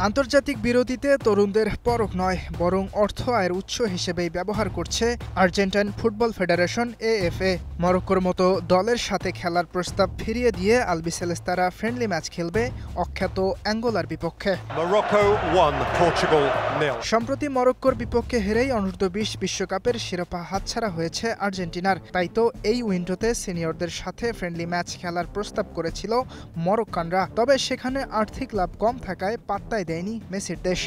আন্তর্জাতিক বিরতিতে তরুণদের পরখ নয়, বরং অর্থ আয়ের উৎস হিসেবেই ব্যবহার করছে আর্জেন্টাইন ফুটবল ফেডারেশন এএফএ। মরক্কোর মতো দলের সাথে খেলার প্রস্তাব ফিরিয়ে দিয়ে আলবিসেলেস্তারা ফ্রেন্ডলি ম্যাচ খেলবে অখ্যাত অ্যাঙ্গোলার বিপক্ষে। সম্প্রতি মরক্কোর বিপক্ষে হেরেই অনূর্ধ্ব-20 বিশ্বকাপের শিরোপা হাতছাড়া হয়েছে আর্জেন্টিনার। তাই তো এই উইন্ডোতে সিনিয়রদের সাথে ফ্রেন্ডলি ম্যাচ খেলার প্রস্তাব করেছিল মরক্কানরা। তবে সেখানে আর্থিক লাভ কম থাকায় পাত্তাই দেয়নি মেসির দেশ।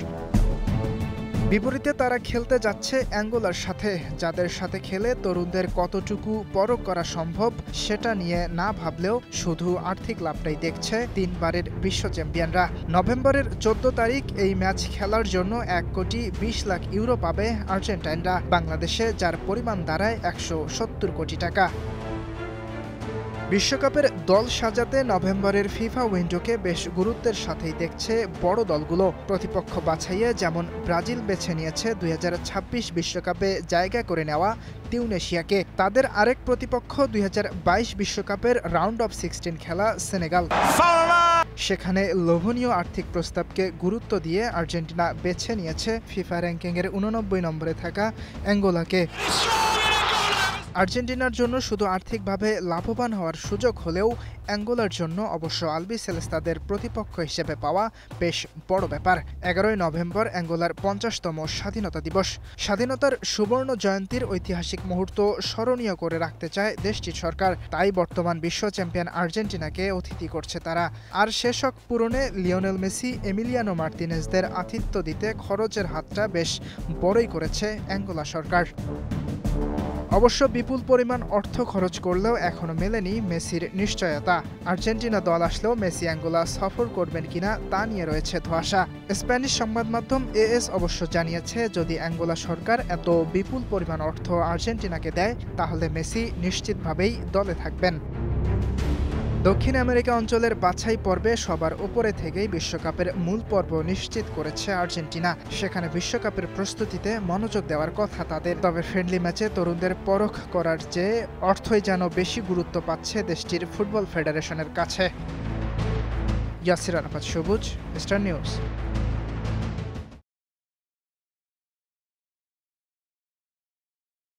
বিপরীতে তারা খেলতে যাচ্ছে অ্যাঙ্গোলার সাথে, যাদের সাথে খেলে তরুণদের কতটুকু পরখ করা সম্ভব সেটা নিয়ে না ভাবলেও শুধু আর্থিক লাভটাই দেখছে তিনবারের বিশ্ব চ্যাম্পিয়নরা। নভেম্বরের 14 তারিখ এই ম্যাচ খেলার জন্য 1,20,00,000 পাবে আর্জেন্টাইনরা, বাংলাদেশে যার পরিমাণ দাঁড়ায় 170 কোটি টাকা। বিশ্বকাপের দল সাজাতে নভেম্বরের ফিফা উইন্ডোকে বেশ গুরুত্বের সাথেই দেখছে বড় দলগুলো। প্রতিপক্ষ বাছাইয়ে যেমন ব্রাজিল বেছে নিয়েছে 2026 বিশ্বকাপে জায়গা করে নেওয়া তিউনেশিয়াকে, তাদের আরেক প্রতিপক্ষ 2022 বিশ্বকাপের রাউন্ড অফ 16 খেলা সেনেগাল। সেখানে লোভনীয় আর্থিক প্রস্তাবকে গুরুত্ব দিয়ে আর্জেন্টিনা বেছে নিয়েছে ফিফা র্যাঙ্কিংয়ের 89 নম্বরে থাকা অ্যাঙ্গোলাকে। আর্জেন্টিনার জন্য শুধু আর্থিকভাবে লাভবান হওয়ার সুযোগ হলেও অ্যাঙ্গোলার জন্য অবশ্য আলবিসেলেস্তাদের প্রতিপক্ষ হিসেবে পাওয়া বেশ বড় ব্যাপার। 11 নভেম্বর অ্যাঙ্গোলার 50তম স্বাধীনতা দিবস। স্বাধীনতার সুবর্ণ জয়ন্তীর ঐতিহাসিক মুহূর্ত স্মরণীয় করে রাখতে চায় দেশটির সরকার। তাই বর্তমান বিশ্ব চ্যাম্পিয়ন আর্জেন্টিনাকে অতিথি করছে তারা। আর সে শখ পূরণে লিওনেল মেসি, এমিলিয়ানো মার্তিনেজদের আতিথ্য দিতে খরচের হাতটা বেশ বড়ই করেছে অ্যাঙ্গোলা সরকার। অবশ্য বিপুল পরিমাণ অর্থ খরচ করলেও এখনো মেলেনি মেসির নিশ্চয়তা। আর্জেন্টিনা দল আসলেও মেসি অ্যাঙ্গোলা সফর করবেন কিনা তা নিয়ে রয়েছে ধোঁয়াশা। স্প্যানিশ সংবাদ মাধ্যম এএস অবশ্য জানিয়েছে, যদি অ্যাঙ্গোলা সরকার এত বিপুল পরিমাণ অর্থ আর্জেন্টিনাকে দেয় তাহলে মেসি নিশ্চিতভাবেই দলে থাকবেন। দক্ষিণ আমেরিকা অঞ্চলের বাছাই পর্বে সবার উপরে থেকেই বিশ্বকাপের মূল পর্ব নিশ্চিত করেছে আর্জেন্টিনা। সেখানে বিশ্বকাপের প্রস্তুতিতে মনোযোগ দেওয়ার কথা তাদের। তবে ফ্রেন্ডলি ম্যাচে তরুণদের পরখ করার চেয়ে অর্থই যেন বেশি গুরুত্ব পাচ্ছে দেশটির ফুটবল ফেডারেশনের কাছে। ইয়াসির আরাফাত সবুজ, স্টার নিউজ।